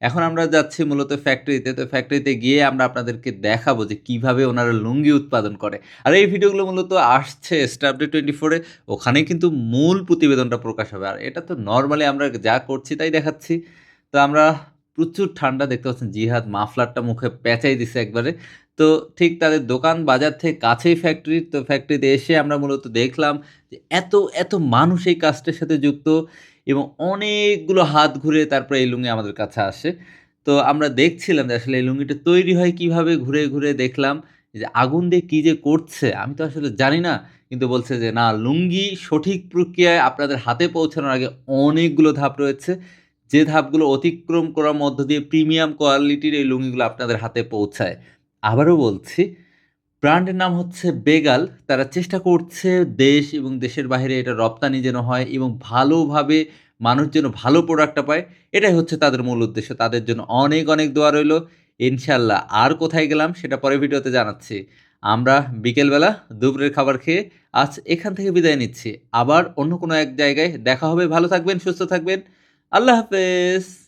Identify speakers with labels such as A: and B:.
A: এখন আমরা যাচ্ছি মূলত ফ্যাক্টরিতে। তো ফ্যাক্টরিতে গিয়ে আমরা আপনাদেরকে দেখাবো যে কিভাবে ওনারা লুঙ্গি উৎপাদন করে। আর এই ভিডিওগুলো মূলত আসছে স্টাফডে 24 এ। ওখানেই কিন্তু মূল প্রতিবেদনটা প্রকাশ হবে। আর এটা তো নরমালি আমরা যা করছি তাই দেখাচ্ছি। তো আমরা প্রচুর ঠান্ডা দেখতে পাচ্ছেন জিহাদ মাফলারটা মুখে পেঁচাই দিছে একবারে। তো ঠিক তাদের দোকান বাজার থেকে কাছেই ফ্যাক্টরি। তো ফ্যাক্টরিতে এসে আমরা মূলত দেখলাম যে এত মানুষ এই কাজটার সাথে যুক্ত এবং অনেকগুলো হাত ঘুরে তারপরে এই লুঙ্গি আমাদের কাছে আসে। তো আমরা দেখছিলাম যে আসলে এই লুঙ্গিটা তৈরি হয় কিভাবে? ঘুরে দেখলাম যে আগুন দিয়ে কি যে করছে আমি তো আসলে জানি না। কিন্তু বলছে যে, "না লুঙ্গি সঠিক প্রক্রিয়ায় আপনাদের হাতে পৌঁছানোর আগে অনেকগুলো ধাপ রয়েছে। যে ধাপগুলো অতিক্রম করার মধ্য দিয়ে প্রিমিয়াম কোয়ালিটির এই লুঙ্গিগুলো আপনাদের হাতে পৌঁছায়।" আবারও বলছি ব্র্যান্ডের নাম হচ্ছে বেগাল। তারা চেষ্টা করছে দেশ এবং দেশের বাহিরে এটা রপ্তানি যেন হয় এবং ভালোভাবে মানুষ যেন ভালো প্রোডাক্টটা পায়। এটাই হচ্ছে তাদের মূল উদ্দেশ্য। তাদের জন্য অনেক দোয়া রইলো। ইনশাআল্লাহ আর কোথায় গেলাম সেটা পরের ভিডিওতে জানাচ্ছি। আমরা বিকেলবেলা দুপুরের খাবার খেয়ে আজ এখান থেকে বিদায় নিচ্ছি। আবার অন্য কোনো এক জায়গায় দেখা হবে। ভালো থাকবেন, সুস্থ থাকবেন। আল্লাহ হাফেজ।